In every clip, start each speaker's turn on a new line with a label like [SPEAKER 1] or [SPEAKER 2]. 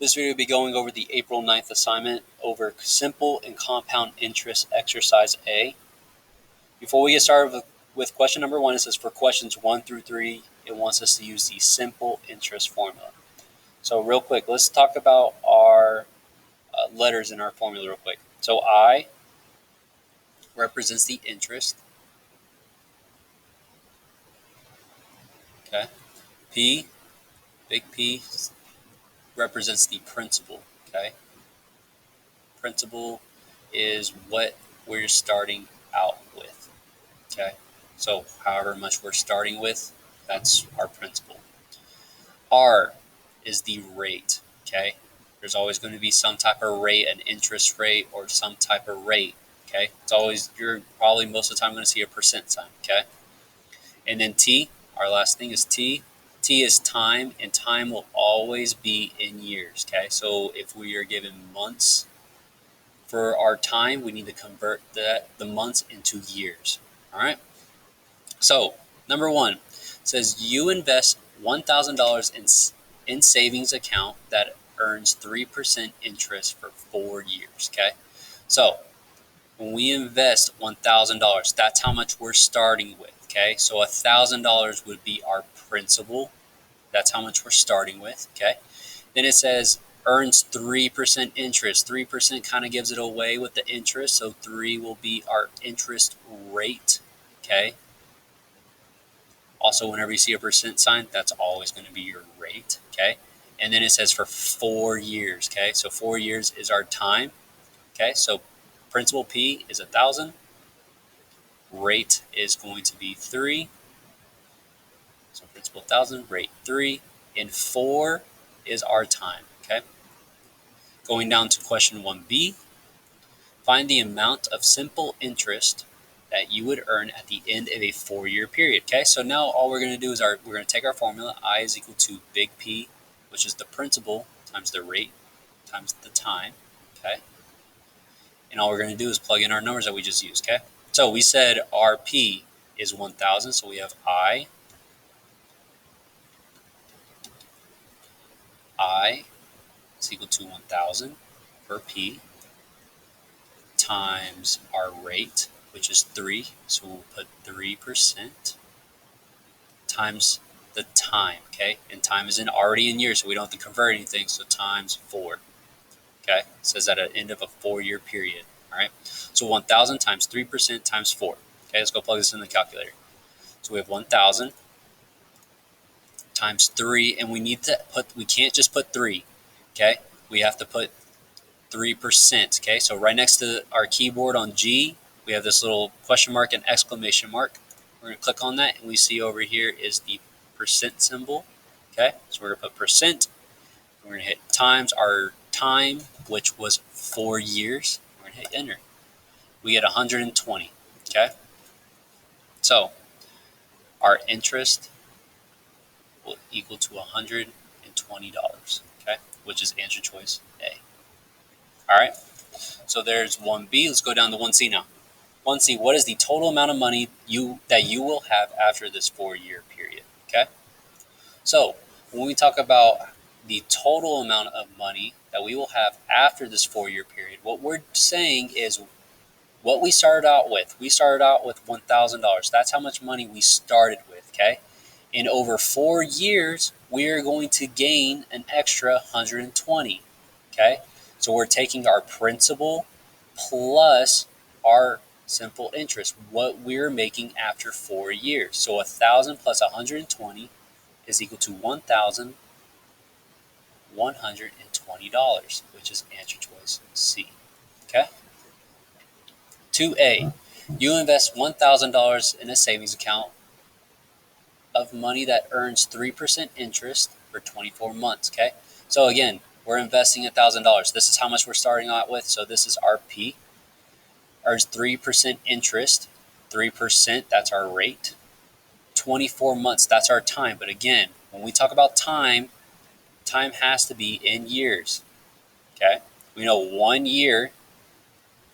[SPEAKER 1] This video will be going over the April 9th assignment over simple and compound interest exercise A. Before we get started with question number 1, it says for questions 1 through 3, it wants us to use the simple interest formula. So real quick, let's talk about our letters in our formula real quick. So I represents the interest. Okay. P, big P, represents the principal. Okay. Principal is what we're starting out with. Okay. So however much we're starting with, that's our principal. R is the rate. Okay. There's always going to be some type of rate, an interest rate or some type of rate. Okay. It's always, you're probably most of the time going to see a percent sign. Okay. And then T, our last thing is T. T is time, and time will always be in years. Okay. So if we are given months for our time, we need to convert the months into years. All right. So number 1 says you invest $1,000 in savings account that earns 3% interest for 4 years. Okay. So when we invest $1,000, that's how much we're starting with. Okay. So $1,000 would be our principal. That's how much we're starting with. Okay. Then it says earns 3% interest. 3% kind of gives it away with the interest. So 3 will be our interest rate. Okay. Also, whenever you see a percent sign, that's always going to be your rate. Okay. And then it says for 4 years. Okay. So 4 years is our time. Okay. So principal P is 1,000. Rate is going to be 3. So principal 1,000, rate 3. And 4 is our time. Okay. Going down to question 1B, find the amount of simple interest that you would earn at the end of a 4-year period. Okay, so now all we're going to do is we're going to take our formula. I is equal to big P, which is the principal, times the rate, times the time. Okay, and all we're going to do is plug in our numbers that we just used. Okay, so we said our P is 1,000, so we have I is equal to 1,000 per P times our rate, which is 3, so we'll put 3% times the time. Okay, and time is already in years, so we don't have to convert anything, so times 4. Okay, it says at the end of a 4-year period. All right, so 1,000 times 3% times 4. Okay, let's go plug this in the calculator. So we have 1,000 times 3, and we can't just put 3. Okay, we have to put 3%. Okay, so right next to our keyboard on G, we have this little question mark and exclamation mark. We're going to click on that, and we see over here is the percent symbol. Okay, so we're going to put percent. We're going to hit times our time, which was 4 years. We're going to hit enter. We get 120. Okay, so our interest will equal to $120. Okay, which is answer choice A. All right, so there's 1B. Let's go down to 1C now. 1C, what is the total amount of money that you will have after this 4-year period? Okay, so when we talk about the total amount of money that we will have after this 4-year period, what we're saying is what we started out with. We started out with $1,000. That's how much money we started with. Okay, in over 4 years, we are going to gain an extra 120. Okay, so we're taking our principal plus our simple interest, what we're making after 4 years. So 1,000 plus 120 is equal to $1,120, which is answer choice C. Okay. 2A, you invest $1,000 in a savings account of money that earns 3% interest for 24 months. Okay. So again, we're investing $1,000. This is how much we're starting out with. So this is our P. Earns 3% interest. 3%, that's our rate. 24 months, that's our time. But again, when we talk about time, time has to be in years. Okay? We know 1 year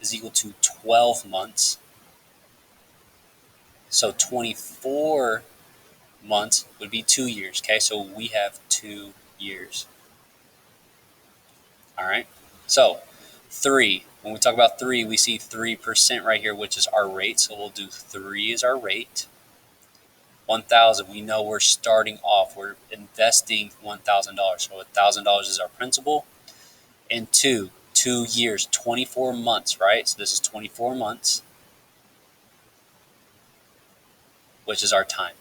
[SPEAKER 1] is equal to 12 months. So 24 months would be 2 years. Okay? So we have 2 years. All right. So 3. When we talk about 3, we see 3% right here, which is our rate. So we'll do 3 as our rate. 1,000. We know we're starting off. We're investing $1,000. So $1,000 is our principal. And 2 years, 24 months, right? So this is 24 months, which is our time.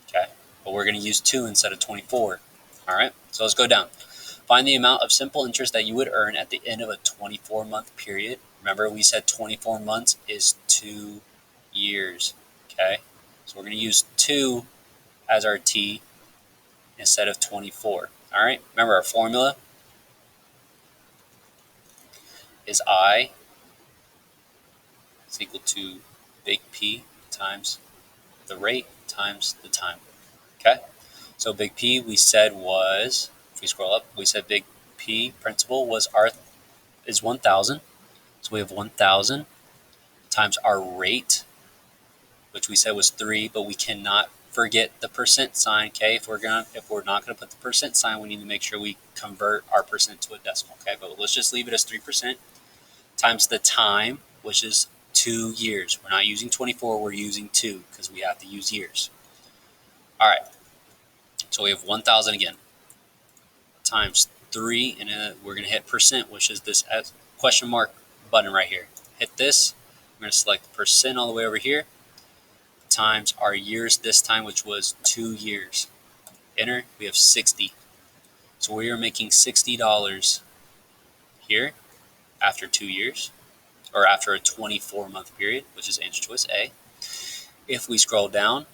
[SPEAKER 1] Okay. But we're going to use 2 instead of 24. All right. So let's go down. Find the amount of simple interest that you would earn at the end of a 24-month period. Remember, we said 24 months is 2 years. Okay. So we're going to use 2 as our t instead of 24. All right. Remember, our formula is I is equal to big P times the rate times the time. Okay. So big P we said was, if we scroll up, we said big P principal is 1,000. So we have 1,000 times our rate, which we said was 3, but we cannot forget the percent sign. Okay. If we're not gonna put the percent sign, we need to make sure we convert our percent to a decimal. Okay. But let's just leave it as 3% times the time, which is 2 years. We're not using 24, we're using 2 because we have to use years. All right. So we have 1,000 again times 3, and then we're going to hit percent, which is this question mark button right here. Hit this. I'm going to select percent all the way over here times our years this time, which was 2 years. Enter. We have 60. So we are making $60 here after 2 years, or after a 24-month period, which is answer choice A. If we scroll down,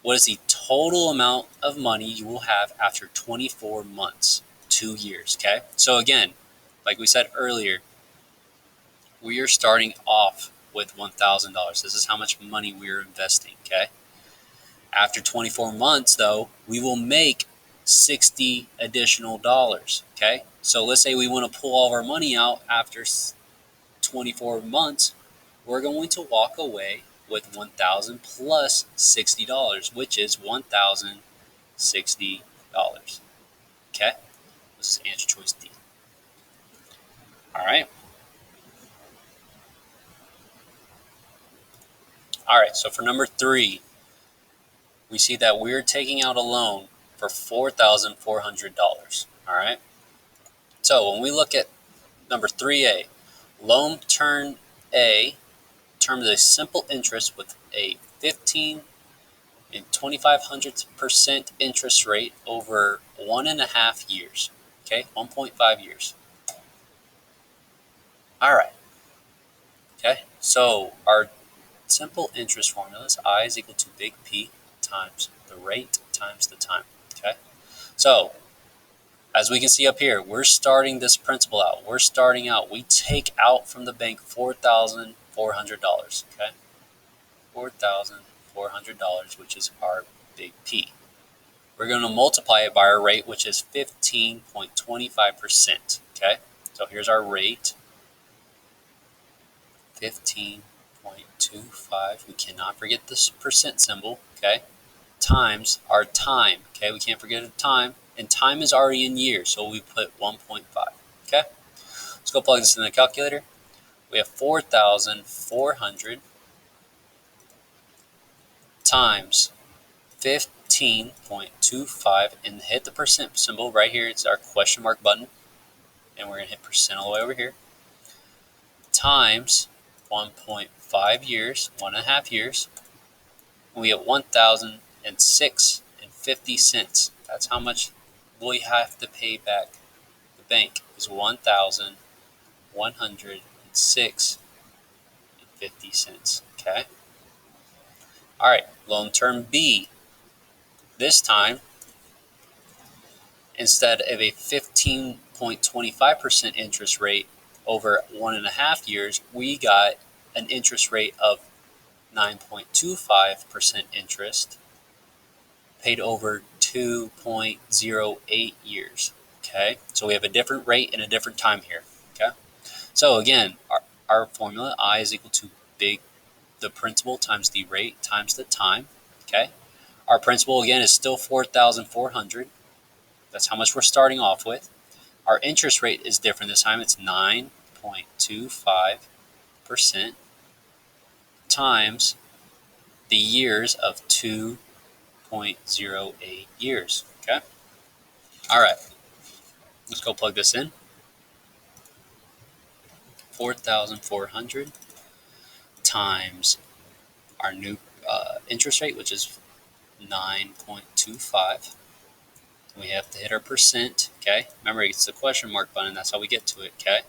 [SPEAKER 1] what is the total amount of money you will have after 24 months? 2 years, okay? So again, like we said earlier, we are starting off with $1,000. This is how much money we are investing, okay? After 24 months, though, we will make $60 additional dollars, okay? So let's say we want to pull all of our money out after 24 months, we're going to walk away with $1,000 plus $60, which is $1,060. Okay? This is answer choice D. All right. All right, so for number 3, we see that we're taking out a loan for $4,400. All right. So when we look at number 3A, loan term A, terms a simple interest with a 15 and 2,500% interest rate over 1.5 years. Okay, 1.5 years. All right. Okay, so our simple interest formula is I is equal to big P times the rate times the time. Okay, so as we can see up here, we're starting this principal out. We're starting out. We take out from the bank $4,400. Okay, $4,400, which is our big P. We're going to multiply it by our rate, which is 15.25%. Okay, so here's our rate, 15.25. We cannot forget this percent symbol. Okay, times our time. Okay, we can't forget the time, and time is already in years, so we put 1.5. Okay, let's go plug this in the calculator. We have 4,400 times 15.25, and hit the percent symbol right here. It's our question mark button, and we're going to hit percent all the way over here, times 1.5 years, 1.5 years. We get $1,006.50. That's how much we have to pay back the bank, is $1,106.50. Okay. All right, loan term B. This time, instead of a 15.25% interest rate over 1.5 years, we got an interest rate of 9.25% interest paid over 2.08 years. Okay, so we have a different rate and a different time here. Okay, so again, our formula, I is equal to the principal times the rate times the time. Okay, our principal again is still 4,400. That's how much we're starting off with. Our interest rate is different this time. It's 9.25% times the years of 2.08 years. Okay? All right. Let's go plug this in. 4,400 times our new interest rate, which is 9.25. We have to hit our percent, okay? Remember, it's the question mark button. That's how we get to it, okay?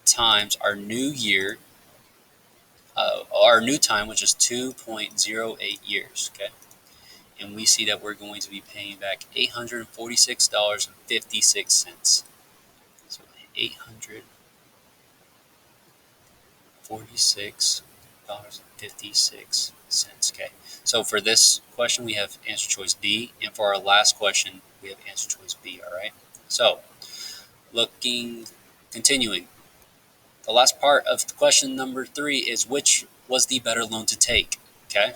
[SPEAKER 1] Times our new year, our new time, which is 2.08 years, okay? And we see that we're going to be paying back $846.56. So $846.56. Okay. So for this question, we have answer choice D, and for our last question, we have answer choice B. All right. So, continuing. The last part of question number 3 is which was the better loan to take? Okay.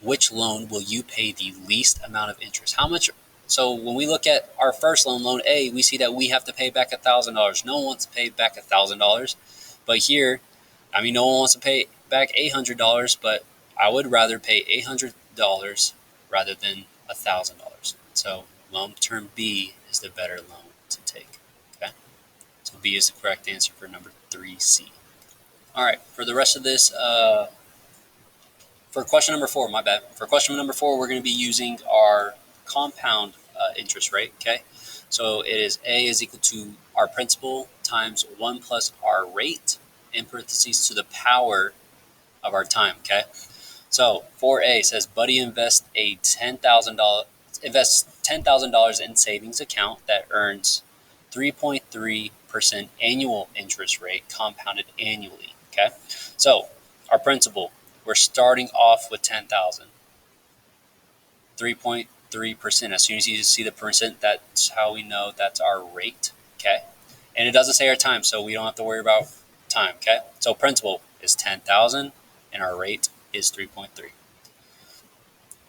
[SPEAKER 1] Which loan will you pay the least amount of interest? How much? So when we look at our first loan, loan A, we see that we have to pay back $1,000. No one wants to pay back $1,000, but here, no one wants to pay back $800, but I would rather pay $800 rather than $1,000. So loan term B is the better loan to take. Okay, so B is the correct answer for number 3C. All right, for the rest of this, for question number 4, my bad. For question number 4, we're going to be using our compound interest rate. Okay, so it is A is equal to our principal times 1 plus our rate, in parentheses, to the power of our time, okay? So 4A says, Buddy invests $10,000 in savings account that earns 3.3% annual interest rate compounded annually, okay? So our principal, we're starting off with $10,000, 3.3%. As soon as you see the percent, that's how we know that's our rate, okay? And it doesn't say our time, so we don't have to worry about time, okay? So principal is 10,000 and our rate is 3.3.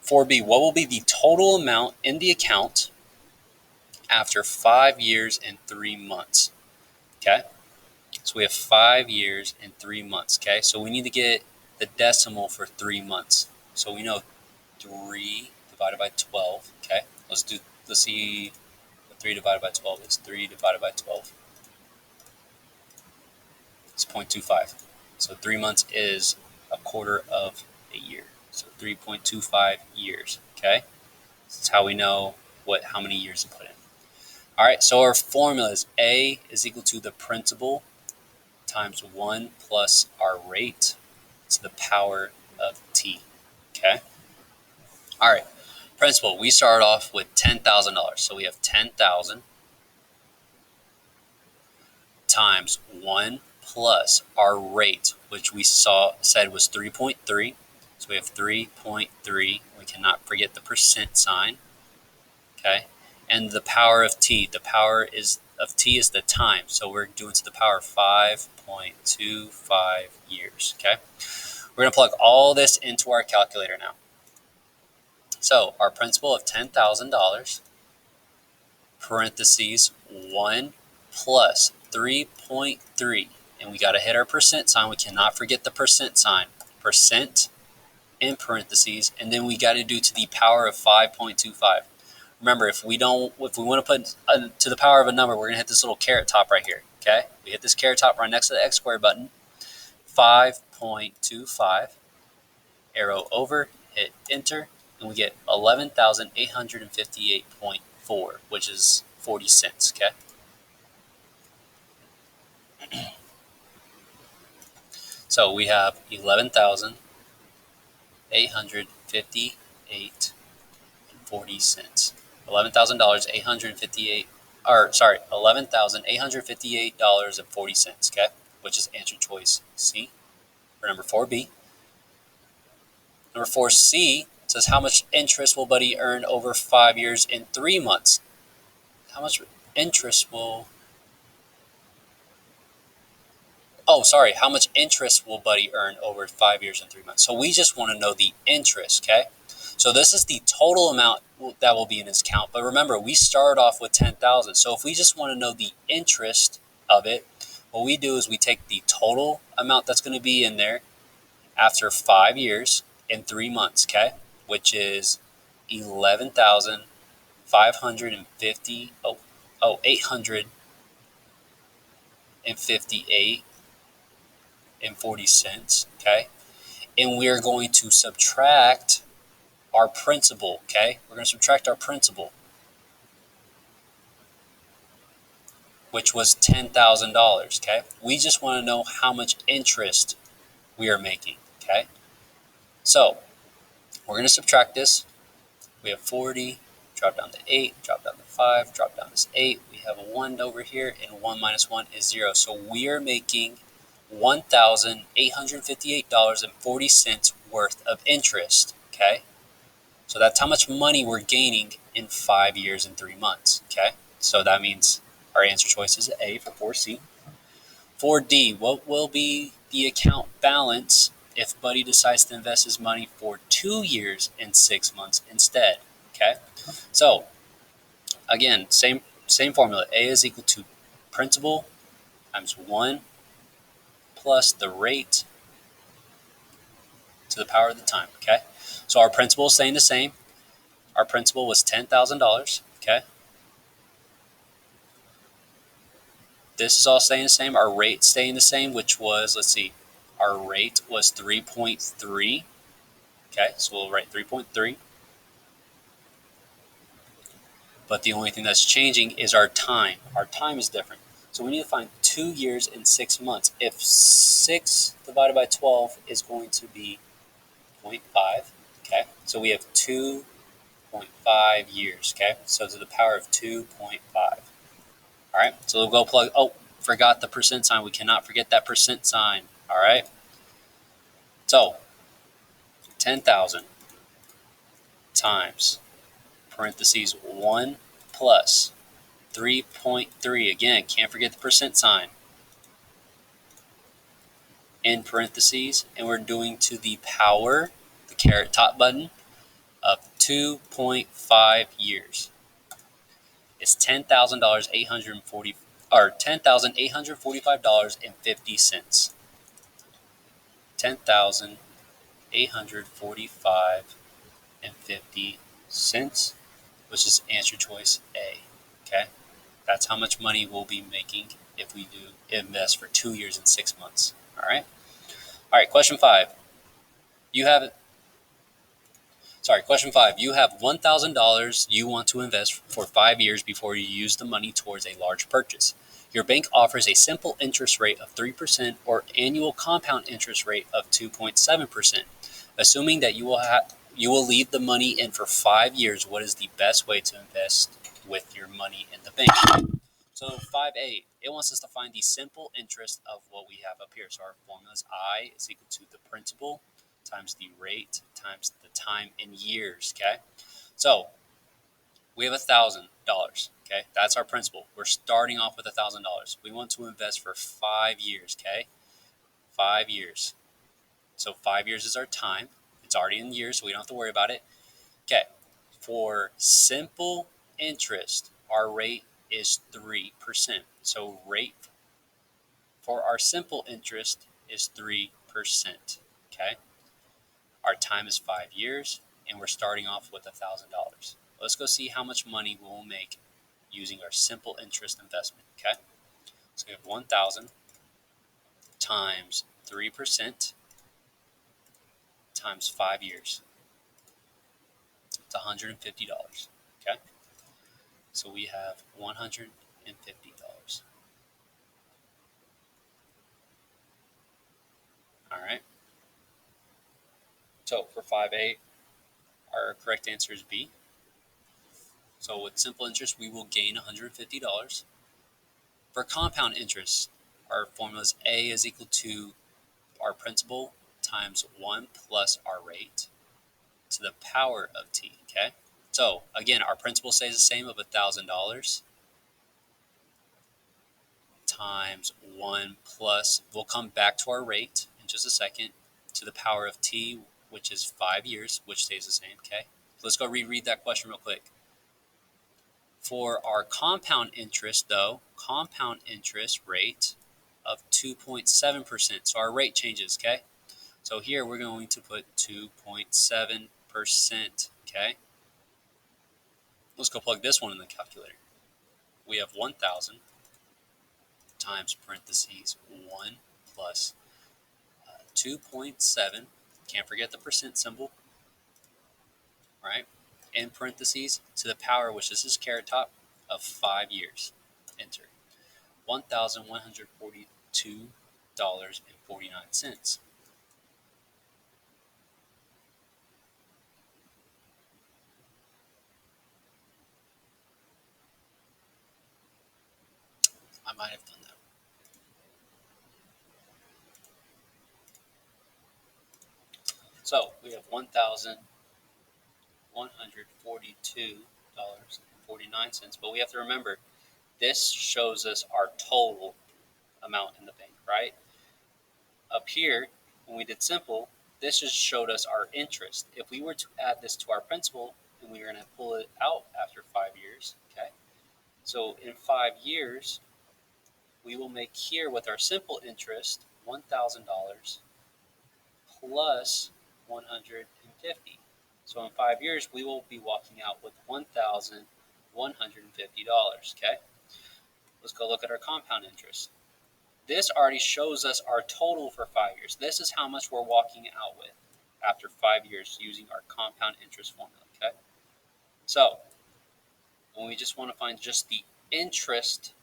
[SPEAKER 1] 4B, what will be the total amount in the account after 5 years and 3 months? Okay? So we have 5 years and 3 months, okay? So we need to get the decimal for 3 months. So we know 3 divided by 12, okay? Let's see what 3 divided by 12 is. 3 divided by 12. It's 0.25. So 3 months is a quarter of a year. So 3.25 years, okay? That's how we know how many years to put in. All right, so our formula is A is equal to the principal times 1 plus our rate to the power of T, okay? All right, principal, we start off with $10,000. So we have 10,000 times 1 plus our rate, which we said was 3.3. So we have 3.3. We cannot forget the percent sign. Okay. And the power of T. The power of T is the time. So we're doing to the power of 5.25 years. Okay. We're going to plug all this into our calculator now. So our principal of $10,000, parentheses, 1 plus 3.3. And we got to hit our percent sign. We cannot forget the percent sign. Percent in parentheses, and then we got to do to the power of 5.25. Remember, if we want to put to the power of a number, we're going to hit this little caret top right here, okay? We hit this caret top right next to the X squared button, 5.25, arrow over, hit enter, and we get 11,858.4, which is 40 cents, okay? So we have 11,858.40 cents. $11,858.40, okay? Which is answer choice C for number 4B. Number 4C says, how much interest will Buddy earn over 5 years and 3 months? How much interest will Buddy earn over 5 years and 3 months? So we just want to know the interest, okay? So this is the total amount that will be in his account. But remember, we start off with 10,000. So if we just want to know the interest of it, what we do is we take the total amount that's going to be in there after 5 years and 3 months, okay? Which is 11,550 $858 and 40 cents, okay? And we're going to subtract our principal, okay? We're going to subtract our principal, which was $10,000, okay? We just want to know how much interest we are making, okay? So we're going to subtract this. We have 40, drop down to 8, drop down to 5, drop down to 8. We have a 1 over here, and 1 minus 1 is 0. So we are making $1,858.40 worth of interest, okay? So that's how much money we're gaining in 5 years and 3 months, okay? So that means our answer choice is A for 4C. For D, what will be the account balance if Buddy decides to invest his money for 2 years and 6 months instead? Okay, so again, same formula. A is equal to principal times 1 plus the rate to the power of the time. Okay, so our principal is staying the same. Our principal was $10,000. Okay, this is all staying the same. Our rate staying the same, which was, let's see, our rate was 3.3. Okay, so we'll write 3.3. But the only thing that's changing is our time. Our time is different. So we need to find 2 years and 6 months. If 6 divided by 12 is going to be 0.5, okay, so we have 2.5 years, okay, so to the power of 2.5. All right, so we'll go plug. Oh, forgot the percent sign. We cannot forget that percent sign. All right, so 10,000 times parentheses 1 plus 3.3. Again, can't forget the percent sign in parentheses, and we're doing to the power, the caret top button, of 2.5 years. It's $10,845.50. $10,845.50, which is answer choice A. Okay, that's how much money we'll be making if we do invest for 2 years and 6 months. All right. All right. Question 5. Question 5. You have $1,000 you want to invest for 5 years before you use the money towards a large purchase. Your bank offers a simple interest rate of 3% or annual compound interest rate of 2.7%. Assuming that you will leave the money in for 5 years, what is the best way to invest with your money in the bank? So 5A, it wants us to find the simple interest of what we have up here. So our formula is I is equal to the principal times the rate times the time in years, okay? So we have $1,000, okay? That's our principal. We're starting off with $1,000. We want to invest for 5 years, okay? 5 years. So 5 years is our time. It's already in years, so we don't have to worry about it. Okay, for simple interest, our rate is 3%. So rate for our simple interest is 3%, okay? Our time is 5 years, and we're starting off with $1,000. Let's go see how much money we'll make using our simple interest investment, okay? So we have 1,000 times 3% times 5 years. It's $150, okay? So we have $150. All right. So for 5A, our correct answer is B. So with simple interest, we will gain $150. For compound interest, our formula is A is equal to our principal times 1 plus our rate to the power of T, okay? So again, our principal stays the same of $1,000 times 1 plus, we'll come back to our rate in just a second, to the power of T, which is 5 years, which stays the same, okay? Let's go reread that question real quick. For our compound interest, though, compound interest rate of 2.7%. So our rate changes, okay? So here we're going to put 2.7%, okay? Let's go plug this one in the calculator. We have 1,000 times parentheses 1 plus 2.7. Can't forget the percent symbol, right? In parentheses to the power, which is this caret top, of 5 years. Enter. $1,142.49. I might have done that. So we have $1,142.49, but we have to remember this shows us our total amount in the bank, right? Up here, when we did simple, this just showed us our interest. If we were to add this to our principal and we were going to pull it out after 5 years, okay? So in 5 years, we will make here with our simple interest $1,000 plus 150. So in 5 years, we will be walking out with $1,150, okay? Let's go look at our compound interest. This already shows us our total for 5 years. This is how much we're walking out with after 5 years using our compound interest formula, okay? So when we just want to find just the interest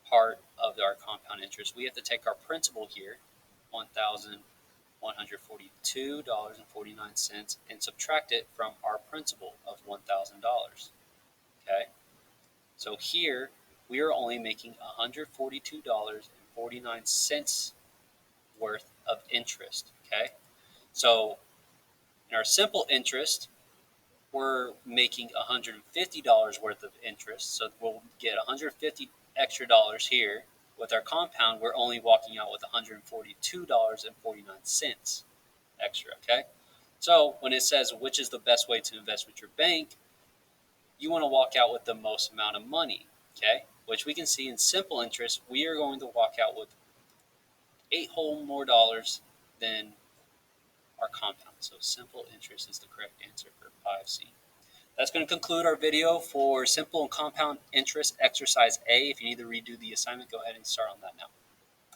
[SPEAKER 1] part of our compound interest, we have to take our principal here, $1,142.49, and subtract it from our principal of $1,000, okay? So here, we are only making $142.49 worth of interest, okay? So in our simple interest, we're making $150 worth of interest, so we'll get $150 extra dollars here. With our compound, we're only walking out with $142.49 extra, okay? So when it says which is the best way to invest with your bank, you want to walk out with the most amount of money, okay? Which we can see in simple interest, we are going to walk out with 8 whole more dollars than our compound. So simple interest is the correct answer for 5C. That's going to conclude our video for simple and compound interest exercise A. If you need to redo the assignment, go ahead and start on that now.